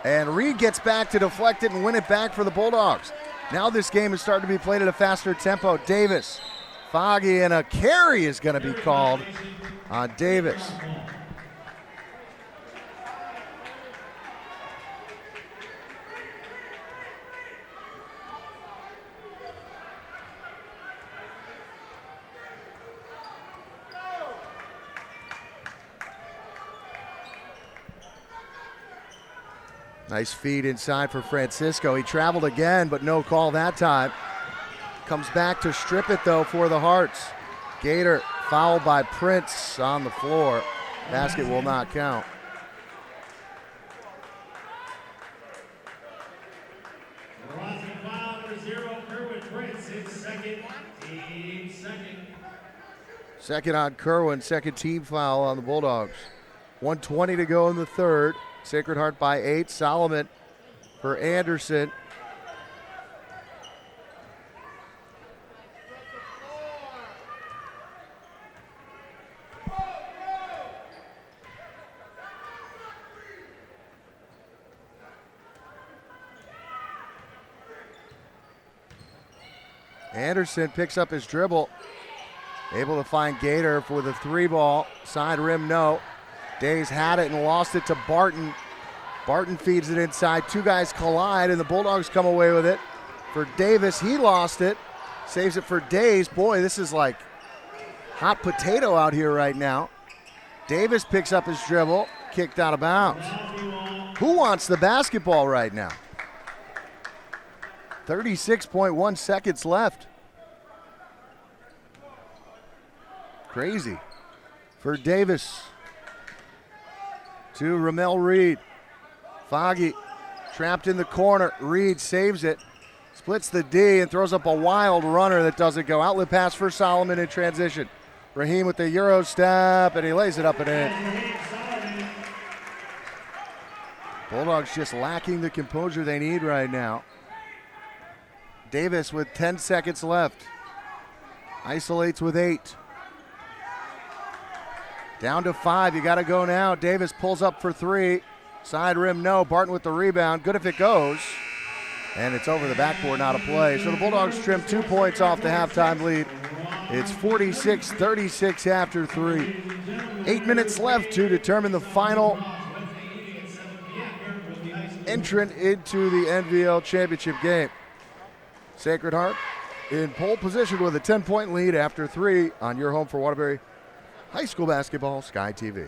And Reed gets back to deflect it and win it back for the Bulldogs. Now this game is starting to be played at a faster tempo. Davis, Foggy, and a carry is going to be called on Davis. Nice feed inside for Francisco. He traveled again, but no call that time. Comes back to strip it, though, for the Hearts. Gator fouled by Prince on the floor. Basket will not count. Second on Kerwin, second team foul on the Bulldogs. 1:20 to go in the third. Sacred Heart by 8. Solomon for Anderson. Anderson picks up his dribble. Able to find Gator for the three ball. Side rim, no. Days had it and lost it to Barton. Barton feeds it inside. Two guys collide, and the Bulldogs come away with it. For Davis, he lost it. Saves it for Days. Boy, this is like hot potato out here right now. Davis picks up his dribble. Kicked out of bounds. Who wants the basketball right now? 36.1 seconds left. Crazy. For Davis. To Ramel Reed. Foggy trapped in the corner. Reed saves it. Splits the D and throws up a wild runner that doesn't go. Outlet pass for Solomon in transition. Raheem with the Euro step, and he lays it up and in. Bulldogs just lacking the composure they need right now. Davis with 10 seconds left. Isolates with 8. Down to 5, you got to go now. Davis pulls up for 3. Side rim, no. Barton with the rebound. Good if it goes. And it's over the backboard, not a play. So the Bulldogs trim 2 points off the halftime lead. It's 46-36 after 3. 8 minutes left to determine the final entrant into the NVL championship game. Sacred Heart in pole position with a 10-point lead after 3 on your home for Waterbury High School basketball, Sky TV.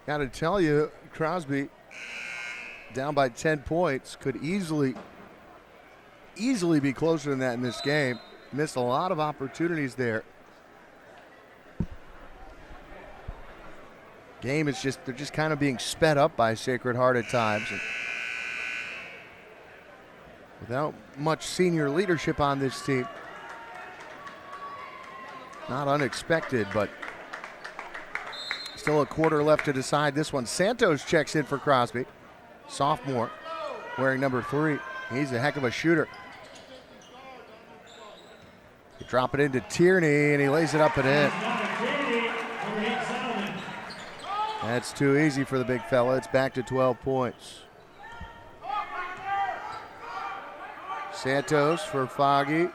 Got to tell you, Crosby, down by 10 points, could easily be closer than that in this game. Missed a lot of opportunities there. Game is they're just kind of being sped up by Sacred Heart at times. And without much senior leadership on this team. Not unexpected, but still a quarter left to decide this one. Santos checks in for Crosby. Sophomore, wearing number 3. He's a heck of a shooter. You drop it into Tierney, and he lays it up and in. That's too easy for the big fella. It's back to 12 points. Santos for Foggy.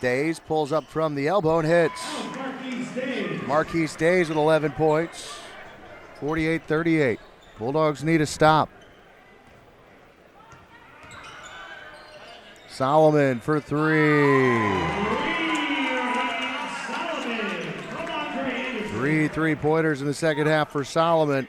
Days pulls up from the elbow and hits. Marquise Days with 11 points. 48-38. Bulldogs need a stop. Solomon for 3. 3 3-pointers in the second half for Solomon.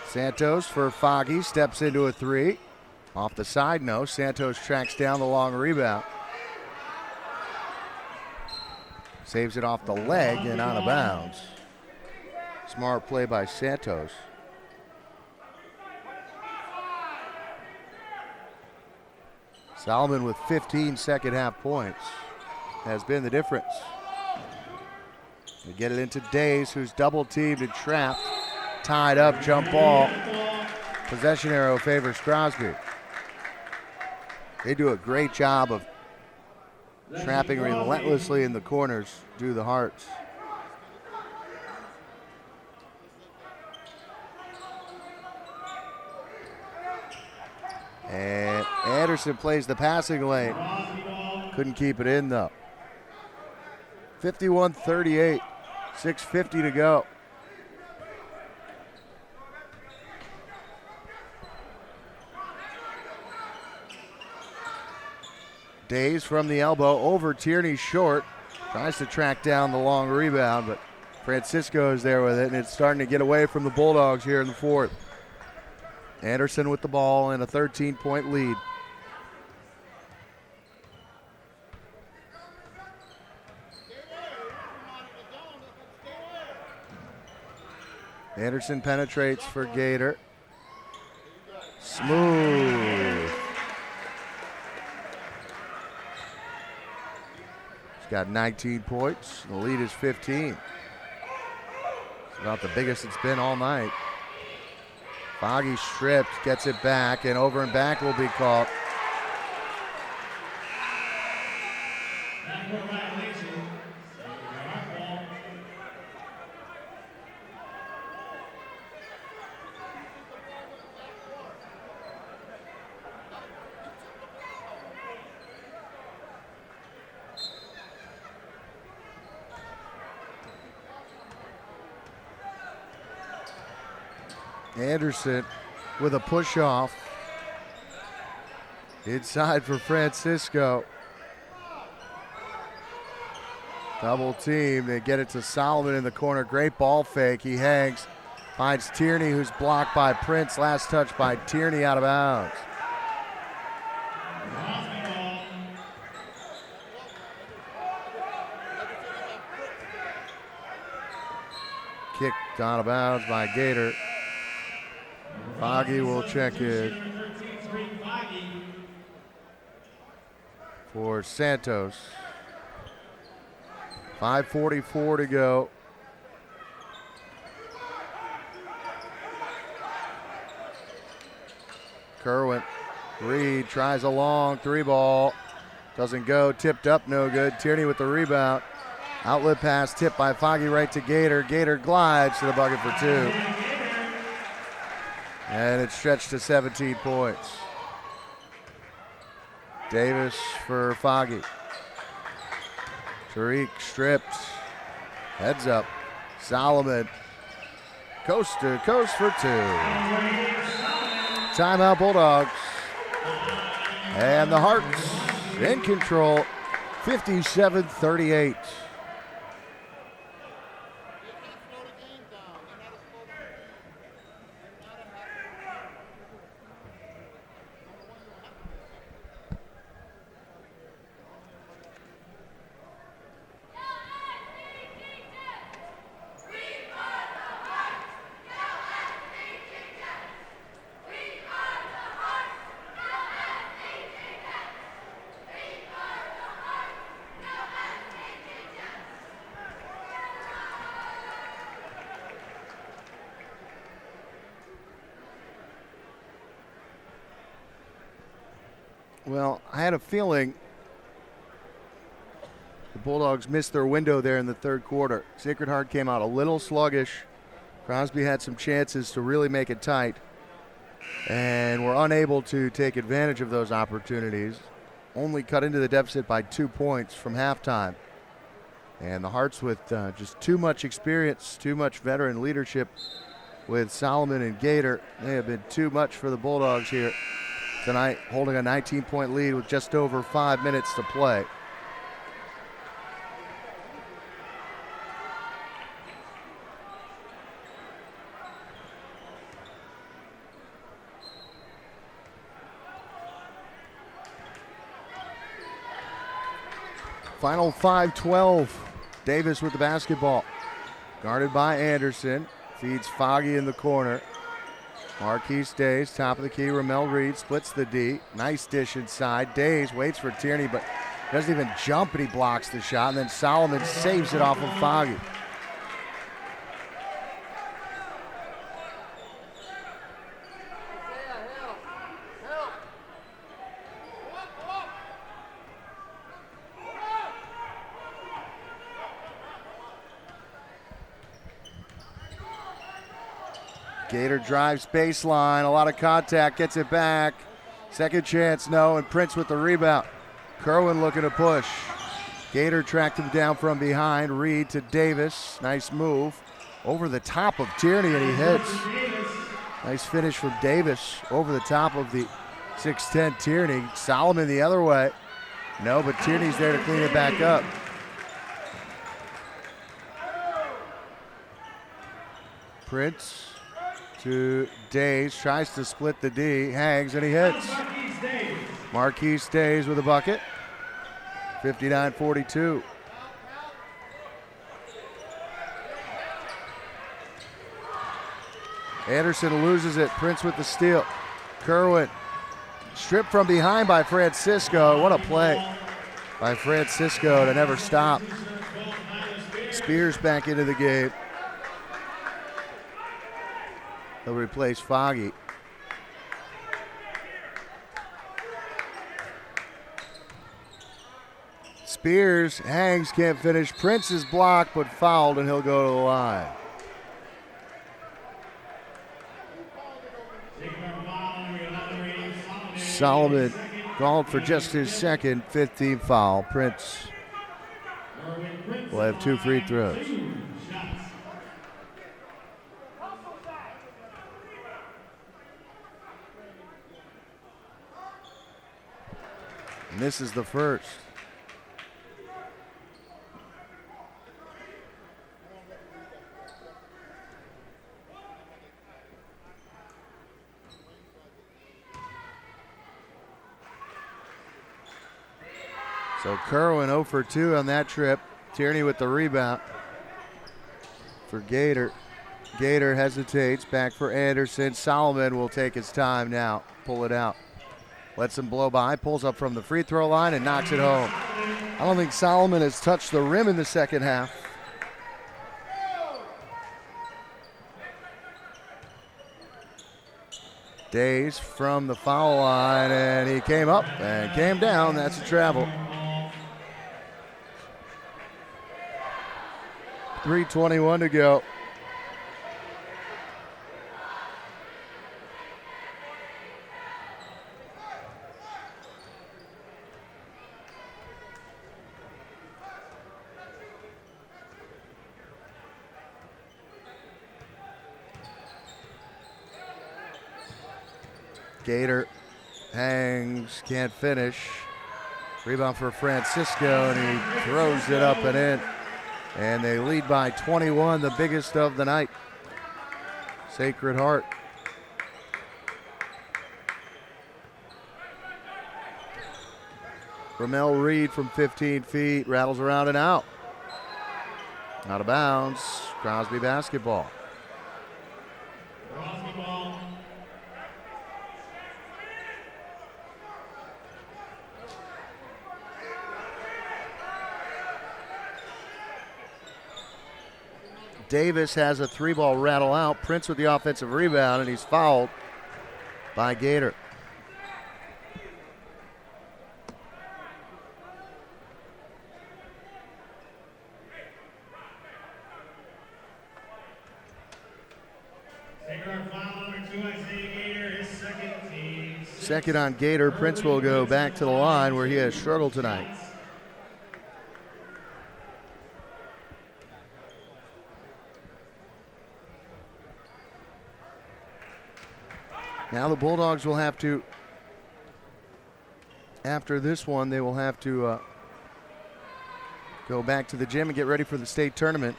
Santos for Foggy, steps into a 3. Off the side, no. Santos tracks down the long rebound. Saves it off the leg and out of bounds. Smart play by Santos. Solomon with 15 second half points has been the difference. They get it into Days, who's double teamed and trapped. Tied up, jump ball. Possession arrow favors Crosby. They do a great job of trapping relentlessly in the corners, do the Hearts. And Anderson plays the passing lane. Couldn't keep it in though. 51-38, 6:50 to go. Days from the elbow over Tierney short. Tries to track down the long rebound, but Francisco is there with it, and it's starting to get away from the Bulldogs here in the fourth. Anderson with the ball and a 13-point lead. Anderson penetrates for Gator. Smooth. He's got 19 points. The lead is 15. It's about the biggest it's been all night. Foggy stripped, gets it back, and over and back will be caught. Anderson with a push off. Inside for Francisco. Double team. They get it to Solomon in the corner. Great ball fake. He hangs. Finds Tierney, who's blocked by Prince. Last touch by Tierney, out of bounds. Kicked out of bounds by Gator. Foggy will check in for Santos. 5:44 to go. Kerwin, Reed tries a long 3-ball. Doesn't go, tipped up, no good. Tierney with the rebound. Outlet pass tipped by Foggy right to Gator. Gator glides to the bucket for 2. And it's stretched to 17 points. Davis for Foggy. Tariq stripped. Heads up. Solomon. Coast to coast for 2. Timeout Bulldogs. And the Hearts in control. 57-38. Well, I had a feeling the Bulldogs missed their window there in the third quarter. Sacred Heart came out a little sluggish. Crosby had some chances to really make it tight, and were unable to take advantage of those opportunities. Only cut into the deficit by 2 points from halftime. And the Hearts, with just too much experience, too much veteran leadership with Solomon and Gator, they have been too much for the Bulldogs here tonight, holding a 19-point lead with just over 5 minutes to play. Final 5-12. Davis with the basketball. Guarded by Anderson. Feeds Foggy in the corner. Marquise Days, top of the key. Ramel Reed splits the D. Nice dish inside. Days waits for Tierney, but doesn't even jump, and he blocks the shot. And then Solomon saves it off of Foggy. Gator drives baseline, a lot of contact, gets it back. Second chance, no, and Prince with the rebound. Kerwin looking to push. Gator tracked him down from behind. Reed to Davis, nice move. Over the top of Tierney, and he hits. Nice finish from Davis over the top of the 6'10 Tierney. Solomon the other way. No, but Tierney's there to clean it back up. Prince to Days, tries to split the D, hangs, and he hits. Marquise Days with a bucket. 59-42. Anderson loses it. Prince with the steal. Kerwin stripped from behind by Francisco. What a play by Francisco to never stop. Spears back into the game. He'll replace Foggy. Spears hangs, can't finish. Prince is blocked but fouled, and he'll go to the line. Solomon called for just his second 15th foul. Prince will have 2 free throws. And this is the first. So Kerwin 0 for 2 on that trip. Tierney with the rebound for Gator. Gator hesitates, back for Anderson. Solomon will take his time now, pull it out. Lets him blow by, pulls up from the free throw line and knocks it home. I don't think Solomon has touched the rim in the second half. Days from the foul line, and he came up and came down. That's a travel. 3:21 to go. Gator hangs, can't finish. Rebound for Francisco, and he throws it up and in. And they lead by 21, the biggest of the night. Sacred Heart. Ramel Reed from 15 feet, rattles around and out. Out of bounds, Crosby basketball. Crosby ball. Davis has a 3-ball rattle out. Prince with the offensive rebound, and he's fouled by Gator. Second on Gator. Prince will go back to the line where he has struggled tonight. Now the Bulldogs will have to, after this one, they will have to go back to the gym and get ready for the state tournament.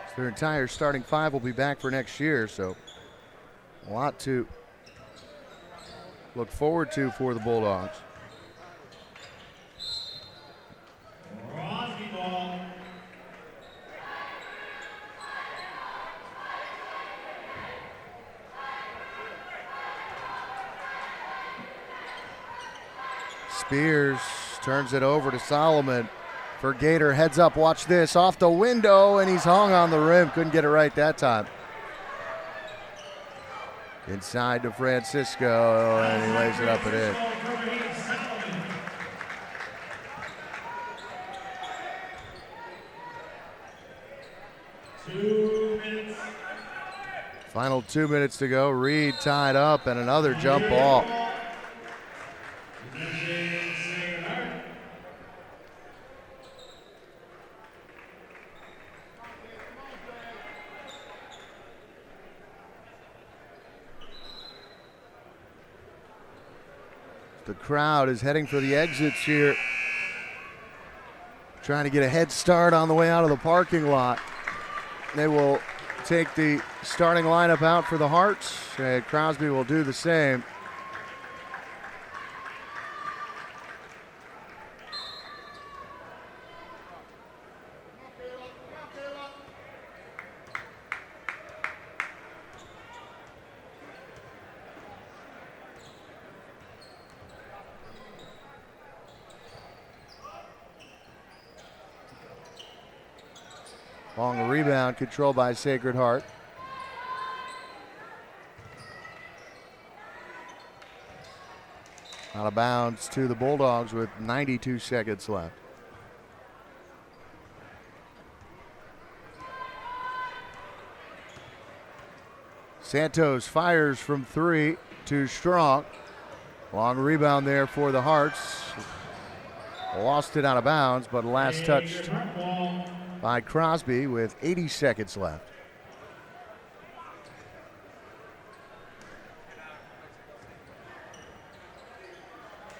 So their entire starting five will be back for next year, so a lot to look forward to for the Bulldogs. Crosby ball. Spears turns it over to Solomon for Gator. Heads up, watch this, off the window, and he's hung on the rim. Couldn't get it right that time. Inside to Francisco, and he lays it up and in. Final 2 minutes to go. Reed tied up, and another jump ball. The crowd is heading for the exits here, trying to get a head start on the way out of the parking lot. They will take the starting lineup out for the Hearts, and Crosby will do the same. Long rebound controlled by Sacred Heart. Out of bounds to the Bulldogs with 92 seconds left. Santos fires from three, too strong. Long rebound there for the Hearts. Lost it out of bounds, but last touched by Crosby with 80 seconds left.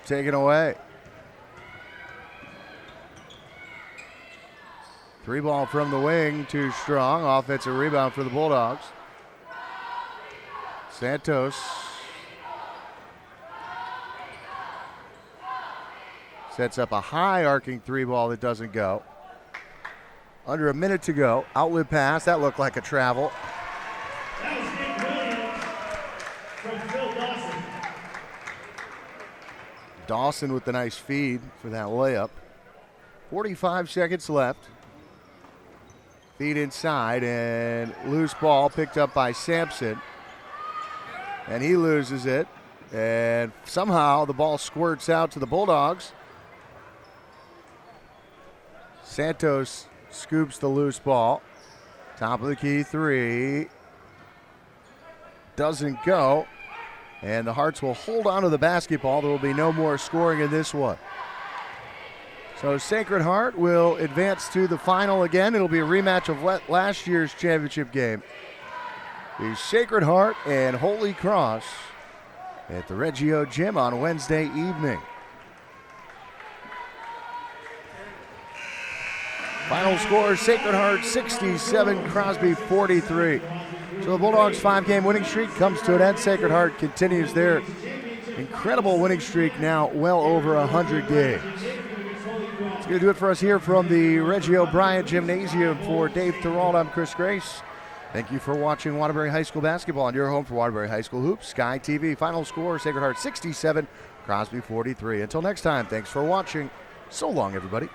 Taken away. Three ball from the wing, too strong. Offensive rebound for the Bulldogs. Santos sets up a high arcing three ball that doesn't go. Under a minute to go. Outlet pass. That looked like a travel. That was Nick Williams from Phil Dawson. Dawson with the nice feed for that layup. 45 seconds left. Feed inside and loose ball picked up by Sampson. And he loses it. And somehow the ball squirts out to the Bulldogs. Santos scoops the loose ball. Top of the key three. Doesn't go. And the Hearts will hold on to the basketball. There will be no more scoring in this one. So Sacred Heart will advance to the final again. It'll be a rematch of last year's championship game. The Sacred Heart and Holy Cross at the Reggio Gym on Wednesday evening. Final score, Sacred Heart 67, Crosby 43. So the Bulldogs' 5-game winning streak comes to an end. Sacred Heart continues their incredible winning streak, now well over 100 games. It's going to do it for us here from the Reggio Bryant Gymnasium. For Dave Thorold, I'm Chris Grace. Thank you for watching Waterbury High School basketball on your home for Waterbury High School Hoops, Sky TV. Final score, Sacred Heart 67, Crosby 43. Until next time, thanks for watching. So long, everybody.